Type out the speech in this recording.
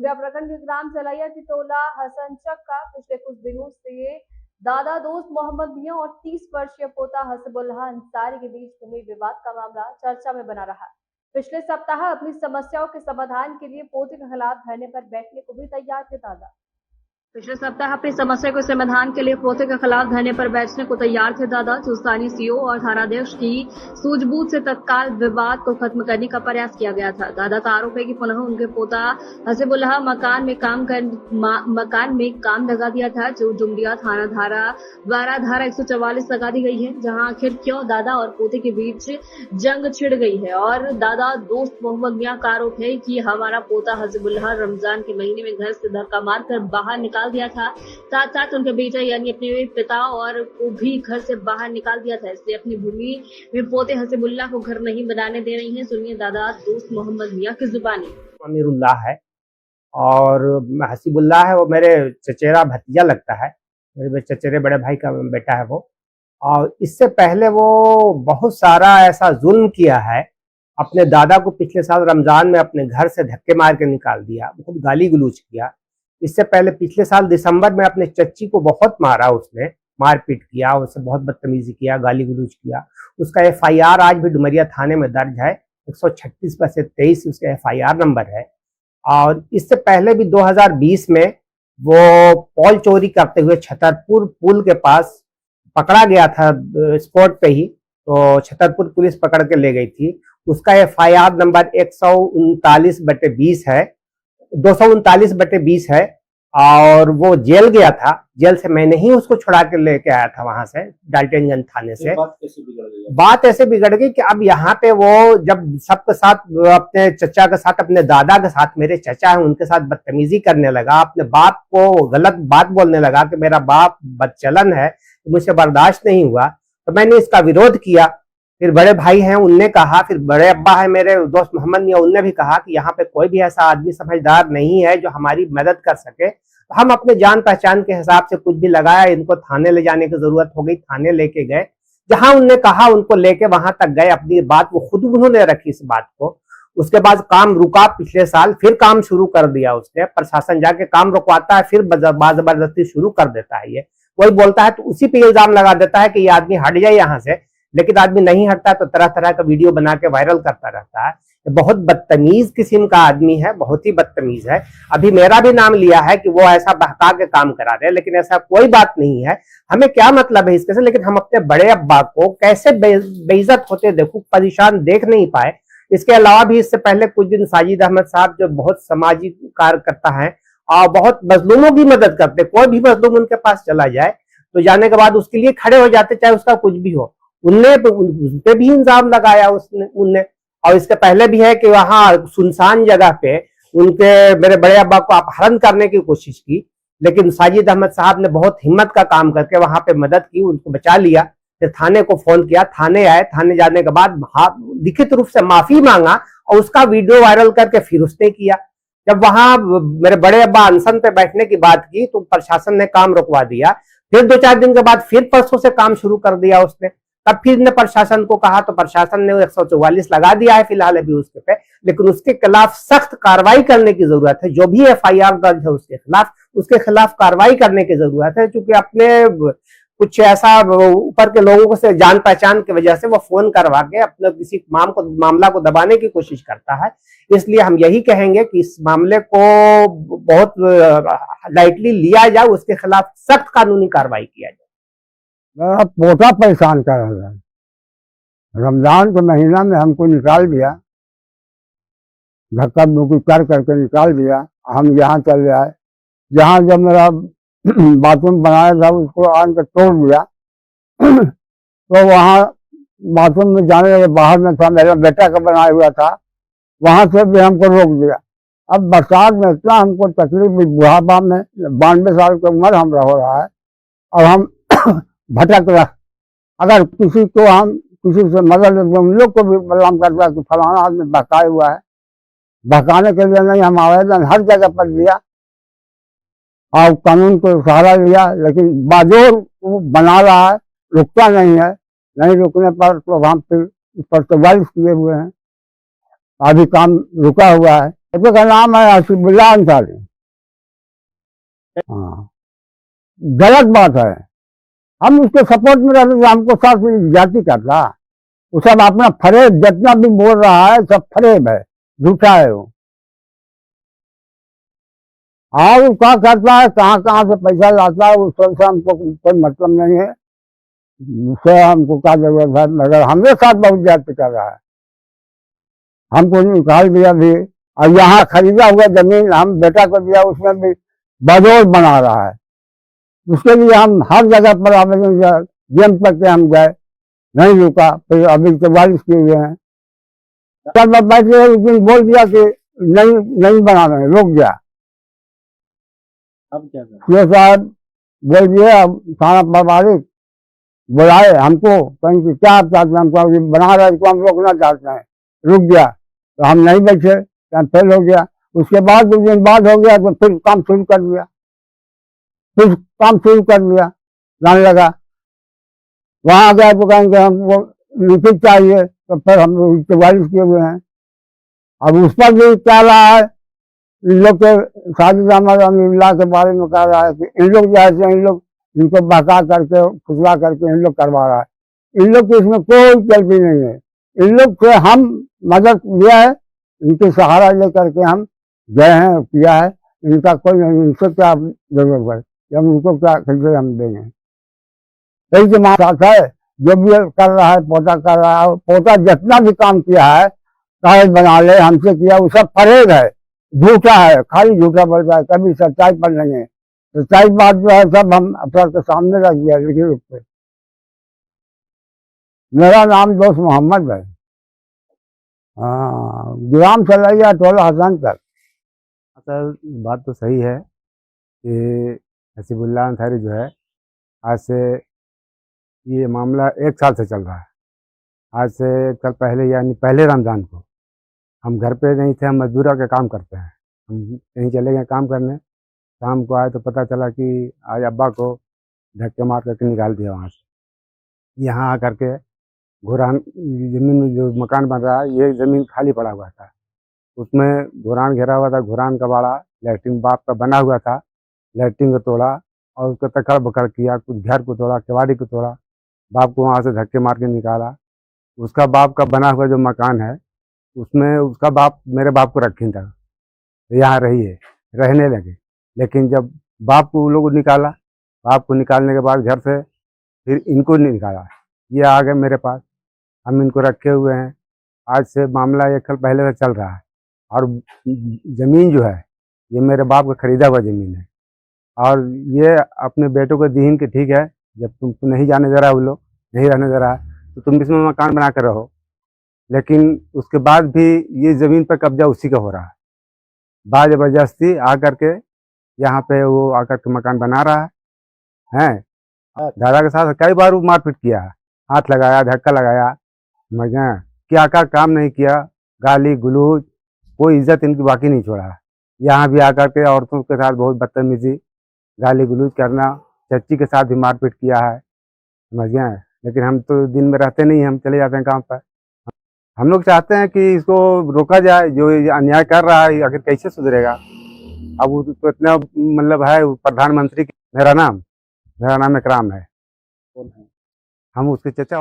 डुमरिया प्रखंड के ग्राम चलैया टिटोला हसनचक का पिछले कुछ दिनों से दादा दोस्त मोहम्मद मियां और 30 वर्षीय पोता हसीबुल्लाह अंसारी के बीच भूमि विवाद का मामला चर्चा में बना रहा। पिछले सप्ताह अपनी समस्याओं के समाधान के लिए पोते के खिलाफ धरने पर बैठने को भी तैयार थे दादा। पिछले सप्ताह अपनी समस्या के समाधान के लिए पोते के खिलाफ धरने पर बैठने को तैयार थे दादा, जो स्थानीय सीओ और थानाध्यक्ष की सूझबूझ से तत्काल विवाद को खत्म करने का प्रयास किया गया था। दादा का आरोप है कि पुनः उनके पोता हसीबुल्लाह मकान में काम लगा दिया था, जो डुमरिया थाना धारा 144 लगा दी गई है, जहां आखिर क्यों दादा और पोते के बीच जंग छिड़ गई है। और दादा दोस्त मोहम्मद मियां का आरोप है कि हमारा पोता हसीबुल्लाह रमजान के महीने में घर से धक्का मारकर बाहर निकाल दिया था, साथ साथ उनके बेटा यानी अपने पिता और को भी घर से बाहर निकाल दिया था। इसलिए अपनी भूमि में पोते हसीबुल्लाह को घर नहीं बनाने दे रही हैं। सुनिए दादा दोस्त मोहम्मद मियां की जुबानी। अमीरुल्लाह है और हसीबुल्लाह है, वो मेरे चचेरा भतीजा लगता है, मेरे चचेरे बड़े भाई का बेटा है वो। और इससे पहले वो बहुत सारा ऐसा जुल्म किया है, अपने दादा को पिछले साल रमजान में अपने घर से धक्के मार के निकाल दिया, बहुत गाली गलौज किया। इससे पहले पिछले साल दिसंबर में अपने चच्ची को बहुत मारा, उसने मारपीट किया, उससे बहुत बदतमीजी किया, गाली गलौज किया। उसका FIR आज भी डुमरिया थाने में दर्ज है, 136/23 उसका FIR नंबर है। और इससे पहले भी 2020 में वो पॉल चोरी करते हुए छतरपुर पुल के पास पकड़ा गया था, स्पॉट पे ही, तो छतरपुर पुलिस पकड़ के ले गई थी। उसका FIR नंबर 139/20 है, 239/20 है। और वो जेल गया था, जेल से मैंने ही उसको छुड़ा के लेके आया था वहां से, डाल्टनगंज थाने से। बात ऐसे बिगड़ गई कि अब यहाँ पे वो जब सबके साथ, अपने चचा के साथ, अपने दादा के साथ, मेरे चचा है उनके साथ बदतमीजी करने लगा, अपने बाप को गलत बात बोलने लगा कि मेरा बाप बदचलन है, तो मुझसे बर्दाश्त नहीं हुआ, तो मैंने इसका विरोध किया। फिर बड़े भाई हैं, उनने कहा, फिर बड़े अब्बा है मेरे दोस्त मोहम्मद मियां, उनने भी कहा कि यहाँ पे कोई भी ऐसा आदमी समझदार नहीं है जो हमारी मदद कर सके। तो हम अपने जान पहचान के हिसाब से कुछ भी लगाया, इनको थाने ले जाने की जरूरत हो गई, थाने लेके गए। जहां उनने कहा उनको लेके वहां तक गए, अपनी बात वो खुद उन्होंने रखी इस बात को। उसके बाद काम रुका पिछले साल, फिर काम शुरू कर दिया उसने। प्रशासन जाके काम रुकवाता है, फिर जबरदस्ती शुरू कर देता है। ये वही बोलता है तो उसी पे इल्जाम लगा देता है कि ये आदमी हट जाए यहाँ से, लेकिन आदमी नहीं हटता तो तरह तरह का वीडियो बना के वायरल करता रहता है। बहुत बदतमीज किस्म का आदमी है, बहुत ही बदतमीज है। अभी मेरा भी नाम लिया है कि वो ऐसा बहका के काम करा रहे, लेकिन ऐसा कोई बात नहीं है। हमें क्या मतलब है इसके से, लेकिन हम अपने बड़े अब्बा को कैसे बेइज्जत होते देखो, परेशान देख नहीं पाए। इसके अलावा भी इससे पहले कुछ दिन साजिद अहमद साहब, जो बहुत सामाजिक कार्य करता है और बहुत मजलूमों की मदद करते, कोई भी मजलूम उनके पास चला जाए तो जाने के बाद उसके लिए खड़े हो जाते, चाहे उसका कुछ भी हो। उनने उन पे भी इल्जाम लगाया उनने। और इसके पहले भी है कि वहां सुनसान जगह पे उनके मेरे बड़े अब्बा को अपहरण करने की कोशिश की, लेकिन साजिद अहमद साहब ने बहुत हिम्मत का काम करके वहां पे मदद की, उनको बचा लिया। फिर थाने को फोन किया, थाने आए, थाने जाने के बाद लिखित रूप से माफी मांगा और उसका वीडियो वायरल करके फिर उसने किया। जब वहां मेरे बड़े अब्बा अनशन पे बैठने की बात की तो प्रशासन ने काम रुकवा दिया। फिर 2-4 दिन के बाद फिर परसों से काम शुरू कर दिया उसने। तब फिर ने प्रशासन को कहा तो प्रशासन ने 144 लगा दिया है फिलहाल अभी उसके पे, लेकिन उसके खिलाफ सख्त कार्रवाई करने की जरूरत है। जो भी FIR दर्ज है उसके खिलाफ कार्रवाई करने की जरूरत है, क्योंकि अपने कुछ ऐसा ऊपर के लोगों से जान पहचान की वजह से वो फोन करवा के अपने किसी मामला को दबाने की कोशिश करता है। इसलिए हम यही कहेंगे कि इस मामले को बहुत लाइटली लिया जाए, उसके खिलाफ सख्त कानूनी कार्रवाई किया जाए। मेरा पोता परेशान कर रहा है, रमजान के महीना में हमको निकाल दिया, धक्का मुक्की कर करके निकाल दिया। हम यहाँ चले आए, जहाँ जब मेरा बाथरूम बनाया था उसको आन के तोड़ दिया। तो वहाँ बाथरूम में जाने लगे, बाहर में था, मेरा बेटा का बनाया हुआ था, वहां से भी हमको रोक दिया। अब बरसात में इतना हमको तकलीफ, बुढ़ापा में 92 साल की उम्र हमरा हो रहा है और हम भटक रहा। अगर किसी को हम किसी से मदद, उन लोग को भी बदनाम करता है कि फलाना आदमी बहकाए हुआ है, बहकाने के लिए नहीं, हम आवेदन हर जगह पर दिया और कानून को सहारा लिया, लेकिन बाजोर वो बना रहा है, रुकता नहीं है। नहीं रुकने पर तो हम फिर उस पर 44 किए हुए हैं, अभी काम रुका हुआ है। बच्चे का नाम है हसीबुल्लाह अंसारी। हाँ, गलत बात है। हम उसके सपोर्ट में रहते थे, हमको साथ में जाति करता। वो सब अपना फरेब जितना भी बोल रहा है सब फरेब है, झूठा है वो। हाँ, वो क्या करता है, कहाँ कहाँ से पैसा लाता है, उस सबसे हमको कोई मतलब नहीं है। उससे हमको क्या जरूरत है, मगर हमारे साथ बहुत जाति कर रहा है। हमको निकाल दिया भी, और यहाँ खरीदा हुआ जमीन हम बेटा को दिया, उसमें भी बदौर बना रहा है। उसके लिए हम हर जगह पर आवेदन दिया, डीएम तक के हम गए, नहीं रुका। फिर अभी 44 किए हुए हैं। कल मैं बैठे उस दिन बोल दिया कि नहीं बना रहे, रुक गया। अब क्या करें? ये साहब बोल दिए, अब थाना प्रभारी बुलाए हमको, कहीं कि क्या आप चाहते हैं, हमको अभी बना रहे इसको हम रोकना चाहते हैं, रुक गया। तो हम नहीं बैठे, फेल हो गया। उसके बाद 2 दिन बाद हो गया तो फिर काम शुरू कर दिया, जाने लगा। वहां गए तो कहेंगे हमको लिखित चाहिए, तो फिर हम 44 किए हुए हैं। अब उस पर भी क्या रहा है, इन लोग के साजिद अहमद अमीरुल्लाह के बारे में कह रहा है कि इन लोग जैसे इन लोग इनको बहका करके फुसला करके इन लोग करवा रहा है। इन लोग की इसमें कोई गलती नहीं है। इन लोग से हम मदद लिया है, इनके सहारा लेकर के हम गए हैं, किया है। इनका कोई नहीं, इनसे क्या जरूरत है, हम उनको क्या कैसे हम देंगे। यही जमात साथ है, जो भी कर रहा है, पोता कर रहा है, पोता जितना भी काम किया है, कागज बना ले हमसे किया, वो सब फरेब है, झूठा है, खाली झूठा बोलता है, कभी सच्चाई पर नहीं है। सच्चाई बात जो है सब हम अफसर के सामने रख दिया लिखित रूप से। मेरा नाम दोस्त मोहम्मद है। हाँ, ग्राम सलैया, टोला हसनकर। सर, बात तो सही है कि हसीबुल्लाह अंसारी जो है, आज से ये मामला 1 साल से चल रहा है। आज से 1 साल पहले, यानी पहले रमज़ान को हम घर पे नहीं थे, हम मजदूरा का काम करते हैं। हम कहीं चले गए काम करने, शाम को आए तो पता चला कि आज अब्बा को धक्के मार करके निकाल दिया वहाँ से। यहाँ आ करके घुरान ज़मीन में जो मकान बन रहा है, ये ज़मीन खाली पड़ा हुआ था, उसमें घुरान घेरा हुआ था। घुरान का बाड़ा लैट्रिन बाप का बना हुआ था, लैट्रिन को तोड़ा और उसको तकड़ बकड़ किया, कुछ घर को तोड़ा, केवाड़ी को तोड़ा, बाप को वहाँ से धक्के मार के निकाला। उसका बाप का बना हुआ जो मकान है, उसमें उसका बाप मेरे बाप को रखी था, यहाँ रहिए, रहने लगे। लेकिन जब बाप को लोग निकाला, बाप को निकालने के बाद घर से फिर इनको निकाला, ये आ गए मेरे पास, हम इनको रखे हुए हैं। आज से मामला 1 साल पहले से चल रहा है। और ज़मीन जो है, ये मेरे बाप का खरीदा हुआ ज़मीन है, और ये अपने बेटों को दीन के ठीक है, जब तुमको नहीं जाने दे रहा, वो लोग नहीं रहने दे रहा है, तो तुम इसमें मकान बना कर रहो। लेकिन उसके बाद भी ये ज़मीन पर कब्जा उसी का हो रहा है। बाज़बरदस्ती आ करके यहाँ पे वो आकर के मकान बना रहा है। दादा के साथ कई बार वो मारपीट किया है, हाथ लगाया, धक्का लगाया, मगर क्या काम नहीं किया, गाली गलौज, कोई इज्जत इनकी बाकी नहीं छोड़ा है। यहाँ भी आकर के औरतों के साथ बहुत बदतमीजी, गाली गलौज करना, चच्ची के साथ भी मारपीट किया है, समझ गए। लेकिन हम तो दिन में रहते नहीं, हम चले जाते हैं काम पर। हम लोग चाहते हैं कि इसको रोका जाए, जो ये अन्याय कर रहा है आखिर कैसे सुधरेगा। अब वो तो इतना मतलब है प्रधानमंत्री, मेरा नाम इकराम है, हम उसके चचा